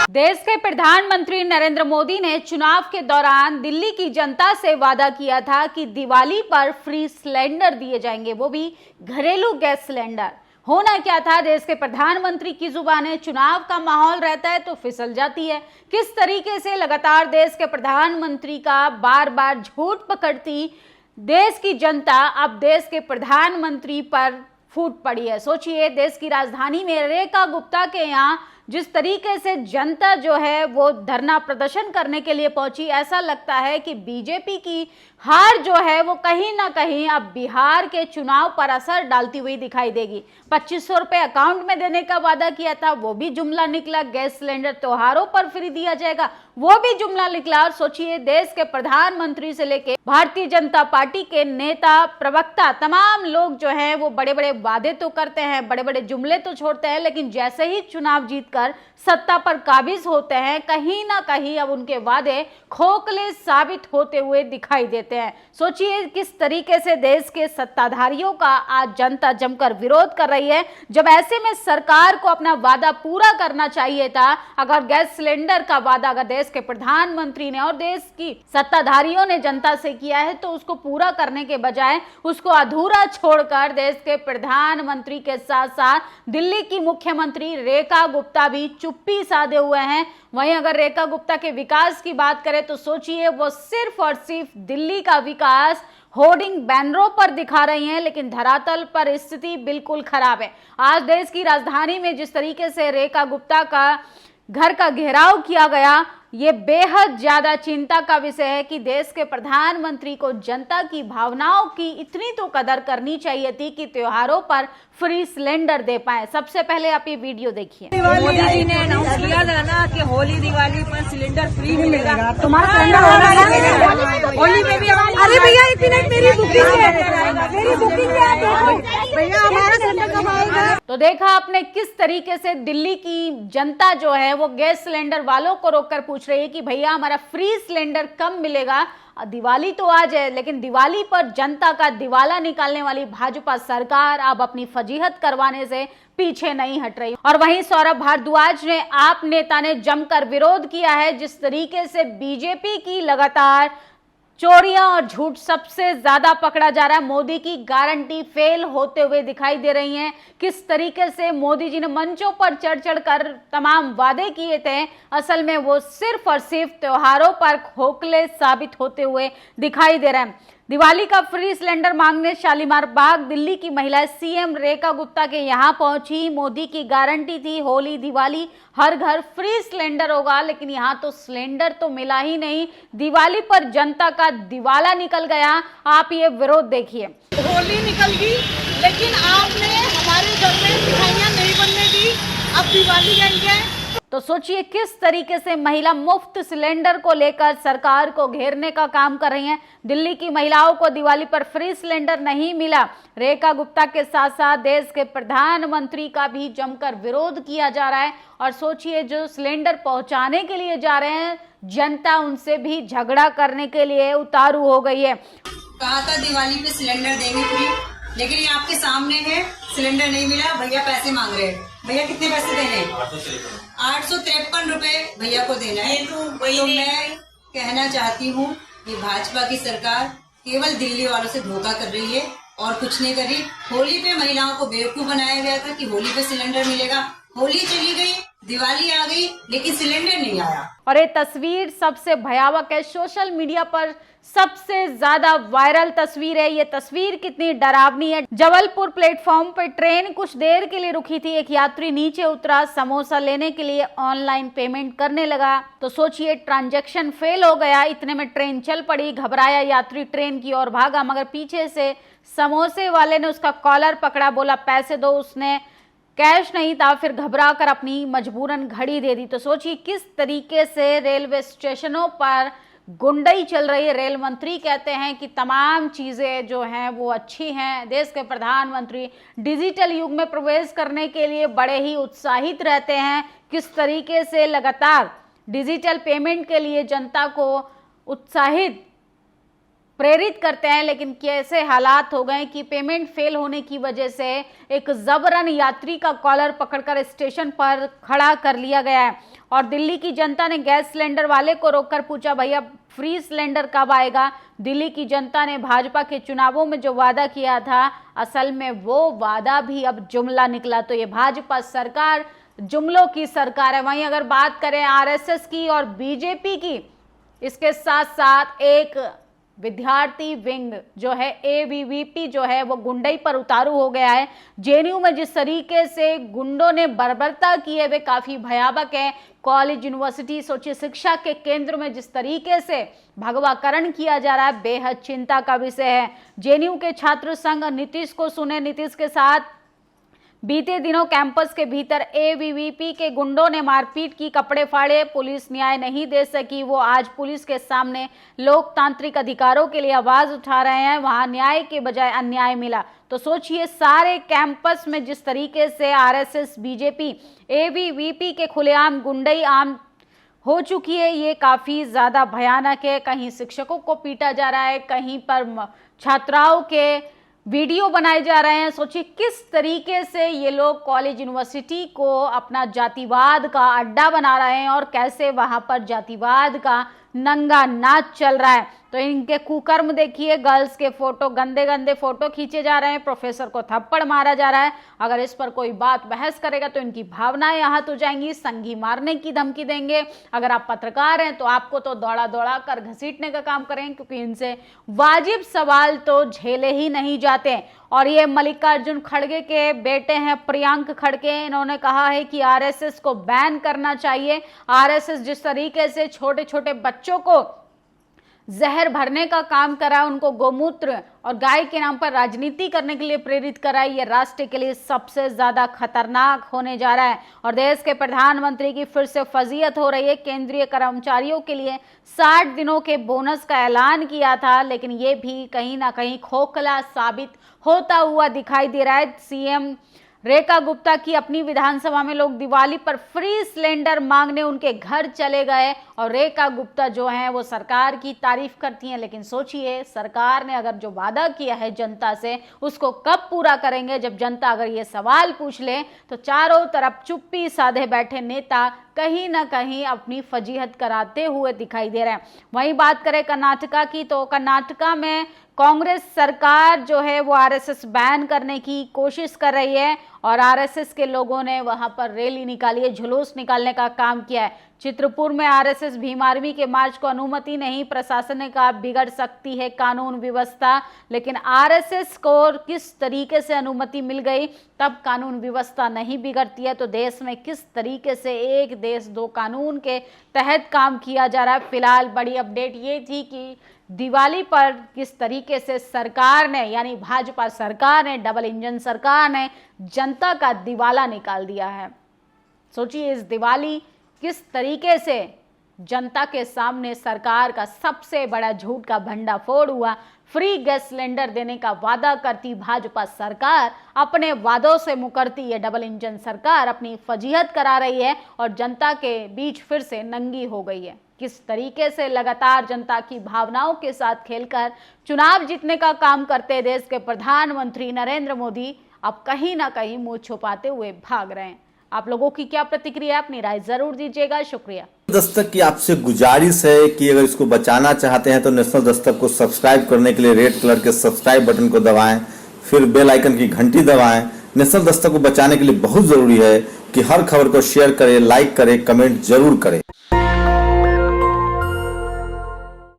देश के प्रधानमंत्री नरेंद्र मोदी ने चुनाव के दौरान दिल्ली की जनता से वादा किया था कि दिवाली पर फ्री सिलेंडर दिए जाएंगे, वो भी घरेलू गैस सिलेंडर। होना क्या था, देश के प्रधानमंत्री की जुबानें चुनाव का माहौल रहता है तो फिसल जाती है। किस तरीके से लगातार देश के प्रधानमंत्री का बार बार झूठ पकड़ती देश की जनता अब देश के प्रधानमंत्री पर फूट पड़ी है। सोचिए, देश की राजधानी में रेखा गुप्ता के यहाँ जिस तरीके से जनता जो है वो धरना प्रदर्शन करने के लिए पहुंची, ऐसा लगता है कि बीजेपी की हार जो है वो कहीं ना कहीं अब बिहार के चुनाव पर असर डालती हुई दिखाई देगी। 2500 रुपए अकाउंट में देने का वादा किया था, वो भी जुमला निकला। गैस सिलेंडर त्योहारों पर फ्री दिया जाएगा, वो भी जुमला निकला। और सोचिए, देश के प्रधानमंत्री से लेके भारतीय जनता पार्टी के नेता, प्रवक्ता, तमाम लोग जो हैं वो बड़े बड़े वादे तो करते हैं, बड़े बड़े जुमले तो छोड़ते हैं, लेकिन जैसे ही चुनाव जीतकर सत्ता पर काबिज होते हैं, कहीं ना कहीं अब उनके वादे खोखले साबित होते हुए दिखाई देते हैं। सोचिए किस तरीके से देश के सत्ताधारियों का आज जनता जमकर विरोध कर रही है, जब ऐसे में सरकार को अपना वादा पूरा करना चाहिए था। अगर गैस सिलेंडर का वादा अगर देश के प्रधानमंत्री ने और देश की सत्ताधारियों ने जनता से किया है तो उसको पूरा करने के बजाय उसको अधूरा छोड़कर देश के प्रधानमंत्री के साथ साथ दिल्ली की मुख्यमंत्री रेखा गुप्ता भी चुप्पी साधे हुए हैं। वहीं अगर रेखा गुप्ता के विकास की बात करें तो सोचिए, वो सिर्फ और सिर्फ दिल्ली का विकास होर्डिंग बैनरों पर दिखा रही हैं, लेकिन धरातल पर स्थिति बिल्कुल खराब है। आज देश की राजधानी में जिस तरीके से रेखा गुप्ता का घर का घेराव किया गया, ये बेहद ज्यादा चिंता का विषय है कि देश के प्रधानमंत्री को जनता की भावनाओं की इतनी तो कदर करनी चाहिए थी कि त्योहारों पर फ्री सिलेंडर दे पाए। सबसे पहले आप ये वीडियो देखिए। मोदी जी ने अनाउंस किया था ना कि होली दिवाली पर सिलेंडर फ्री मिलेगा। तुम्हारा सिलेंडर होगा होली में भी। अरे भैया, एक मिनट, मेरी बुकिंग है, मेरी बुकिंग है भैया, हमारा सिलेंडर कब आएगा? तो देखा आपने किस तरीके से दिल्ली की जनता जो है वो गैस सिलेंडर वालों को रोककर पूछ रही है कि भैया हमारा फ्री सिलेंडर कब मिलेगा। दिवाली तो आज है, लेकिन दिवाली पर जनता का दिवाला निकालने वाली भाजपा सरकार अब अपनी फजीहत करवाने से पीछे नहीं हट रही। और वहीं सौरभ भारद्वाज ने, आप नेता ने जमकर विरोध किया है। जिस तरीके से बीजेपी की लगातार चोरियां और झूठ सबसे ज्यादा पकड़ा जा रहा है, मोदी की गारंटी फेल होते हुए दिखाई दे रही हैं। किस तरीके से मोदी जी ने मंचों पर चढ़ चढ़ कर तमाम वादे किए थे, असल में वो सिर्फ और सिर्फ त्योहारों पर खोखले साबित होते हुए दिखाई दे रहे हैं। दिवाली का फ्री सिलेंडर मांगने शालीमार बाग दिल्ली की महिला सीएम रेखा गुप्ता के यहां पहुंची। मोदी की गारंटी थी होली दिवाली हर घर फ्री सिलेंडर होगा, लेकिन यहां तो सिलेंडर तो मिला ही नहीं। दिवाली पर जनता का दिवाला निकल गया। आप ये विरोध देखिए। होली निकल गई, लेकिन आपने हमारे घर में मिठाइयाँ नहीं बनने दी। अब दिवाली आई है तो सोचिए किस तरीके से महिला मुफ्त सिलेंडर को लेकर सरकार को घेरने का काम कर रही हैं। दिल्ली की महिलाओं को दिवाली पर फ्री सिलेंडर नहीं मिला। रेखा गुप्ता के साथ साथ देश के प्रधानमंत्री का भी जमकर विरोध किया जा रहा है। और सोचिए, जो सिलेंडर पहुंचाने के लिए जा रहे हैं, जनता उनसे भी झगड़ा करने के लिए उतारू हो गई है। कहा था दिवाली पे सिलेंडर देंगे फ्री, लेकिन ये आपके सामने है, सिलेंडर नहीं मिला। भैया पैसे मांग रहे हैं। भैया कितने पैसे देने? 853 रुपए भैया को देना है। तो मैं कहना चाहती हूँ, ये भाजपा की सरकार केवल दिल्ली वालों से धोखा कर रही है और कुछ नहीं कर रही। होली पे महिलाओं को बेवकूफ बनाया गया था कि होली पे सिलेंडर मिलेगा। होली चली गई, दिवाली आ गई, लेकिन सिलेंडर नहीं आया। और ये तस्वीर सबसे भयावह है, सोशल मीडिया पर सबसे ज्यादा वायरल तस्वीर है। ये तस्वीर कितनी डरावनी है। जबलपुर प्लेटफॉर्म पर ट्रेन कुछ देर के लिए रुकी थी। एक यात्री नीचे उतरा, समोसा लेने के लिए ऑनलाइन पेमेंट करने लगा तो सोचिए ट्रांजैक्शन फेल हो गया। इतने में ट्रेन चल पड़ी। घबराया यात्री ट्रेन की ओर भागा, मगर पीछे से समोसे वाले ने उसका कॉलर पकड़ा, बोला पैसे दो। उसने कैश नहीं था, फिर घबरा कर अपनी मजबूरन घड़ी दे दी। तो सोचिए किस तरीके से रेलवे स्टेशनों पर गुंडई चल रही है। रेल मंत्री कहते हैं कि तमाम चीजें जो हैं वो अच्छी हैं। देश के प्रधानमंत्री डिजिटल युग में प्रवेश करने के लिए बड़े ही उत्साहित रहते हैं। किस तरीके से लगातार डिजिटल पेमेंट के लिए जनता को उत्साहित प्रेरित करते हैं, लेकिन कैसे हालात हो गए कि पेमेंट फेल होने की वजह से एक जबरन यात्री का कॉलर पकड़कर स्टेशन पर खड़ा कर लिया गया है। और दिल्ली की जनता ने गैस सिलेंडर वाले को रोककर पूछा, भैया फ्री सिलेंडर कब आएगा। दिल्ली की जनता ने भाजपा के चुनावों में जो वादा किया था, असल में वो वादा भी अब जुमला निकला। तो ये भाजपा सरकार जुमलों की सरकार है। वहीं अगर बात करें आरएसएस की और बीजेपी की, इसके साथ साथ एक विद्यार्थी विंग जो है एबीवीपी जो है वो गुंडई पर उतारू हो गया है। जेएनयू में जिस तरीके से गुंडों ने बर्बरता की है वे काफी भयावह है। कॉलेज यूनिवर्सिटी सोचिए शिक्षा के केंद्र में जिस तरीके से भगवाकरण किया जा रहा है, बेहद चिंता का विषय है। जेएनयू के छात्र संघ नीतीश को सुने, नीतीश के साथ बीते दिनों कैंपस के भीतर एबीवीपी के गुंडों ने मारपीट की, कपड़े फाड़े, पुलिस न्याय नहीं दे सकी। वो आज पुलिस के सामने लोकतांत्रिक अधिकारों के लिए आवाज उठा रहे हैं, वहां न्याय के बजाय अन्याय मिला। तो सोचिए सारे कैंपस में जिस तरीके से आरएसएस, बीजेपी, एबीवीपी के खुलेआम गुंडई आम हो चुकी है, ये काफी ज्यादा भयानक है। कहीं शिक्षकों को पीटा जा रहा है, कहीं पर छात्राओं के वीडियो बनाए जा रहे हैं। सोचिए किस तरीके से ये लोग कॉलेज यूनिवर्सिटी को अपना जातिवाद का अड्डा बना रहे हैं और कैसे वहां पर जातिवाद का नंगा नाच चल रहा है। तो इनके कुकर्म देखिए, गर्ल्स के फोटो, गंदे गंदे फोटो खींचे जा रहे हैं, प्रोफेसर को थप्पड़ मारा जा रहा है। अगर इस पर कोई बात बहस करेगा तो इनकी भावनाएं आहत हो जाएंगी, संगी मारने की धमकी देंगे। अगर आप पत्रकार हैं तो आपको तो दौड़ा दौड़ा कर घसीटने का काम करेंगे, क्योंकि इनसे वाजिब सवाल तो झेले ही नहीं जाते। और ये मल्लिकार्जुन खड़गे के बेटे हैं प्रियांक खड़गे, इन्होंने कहा है कि आरएसएस को बैन करना चाहिए। आरएसएस जिस तरीके से छोटे छोटे बच्चों को जहर भरने का काम करा, उनको गोमूत्र और गाय के नाम पर राजनीति करने के लिए प्रेरित करा, ये राष्ट्र के लिए सबसे ज्यादा खतरनाक होने जा रहा है। और देश के प्रधानमंत्री की फिर से फजीहत हो रही है। केंद्रीय कर्मचारियों के लिए 60 दिनों के बोनस का ऐलान किया था, लेकिन ये भी कहीं ना कहीं खोखला साबित होता हुआ दिखाई दे रहा है। सीएम रेखा गुप्ता की अपनी विधानसभा में लोग दिवाली पर फ्री सिलेंडर मांगने उनके घर चले गए, और रेखा गुप्ता जो हैं वो सरकार की तारीफ करती हैं। लेकिन सोचिए सरकार ने अगर जो वादा किया है जनता से उसको कब पूरा करेंगे। जब जनता अगर ये सवाल पूछ ले तो चारों तरफ चुप्पी साधे बैठे नेता कहीं ना कहीं अपनी फजीहत कराते हुए दिखाई दे रहे हैं। वहीं बात करें कर्नाटका की, तो कर्नाटका में कांग्रेस सरकार जो है वो आरएसएस बैन करने की कोशिश कर रही है, और आरएसएस के लोगों ने वहां पर रैली निकाली है, जुलूस निकालने का काम किया है। चित्रपुर में आरएसएस भीम आर्मी के मार्च को अनुमति नहीं, प्रशासन ने कहा बिगड़ सकती है कानून व्यवस्था। लेकिन आरएसएस को किस तरीके से अनुमति मिल गई, तब कानून व्यवस्था नहीं बिगड़ती है। तो देश में किस तरीके से एक देश दो कानून के तहत काम किया जा रहा है। फिलहाल बड़ी अपडेट ये थी कि दिवाली पर किस तरीके से सरकार ने, यानी भाजपा सरकार ने, डबल इंजन सरकार ने जनता का दिवाला निकाल दिया है। सोचिए इस दिवाली किस तरीके से जनता के सामने सरकार का सबसे बड़ा झूठ का भंडाफोड़ हुआ। फ्री गैस सिलेंडर देने का वादा करती भाजपा सरकार अपने वादों से मुकरती है डबल इंजन सरकार अपनी फजीहत करा रही है और जनता के बीच फिर से नंगी हो गई है। किस तरीके से लगातार जनता की भावनाओं के साथ खेलकर चुनाव जीतने का काम करते देश के प्रधानमंत्री नरेंद्र मोदी अब कहीं ना कहीं मुंह छुपाते हुए भाग रहे हैं। आप लोगों की क्या प्रतिक्रिया है, अपनी राय जरूर दीजिएगा। शुक्रिया। दस्तक की आपसे गुजारिश है कि अगर इसको बचाना चाहते हैं तो नेशनल दस्तक को सब्सक्राइब करने के लिए रेड कलर के सब्सक्राइब बटन को दबाएं, फिर बेल आइकन की घंटी दबाएं। नेशनल दस्तक को बचाने के लिए बहुत जरूरी है कि हर खबर को शेयर करें, लाइक करें, कमेंट जरूर करें।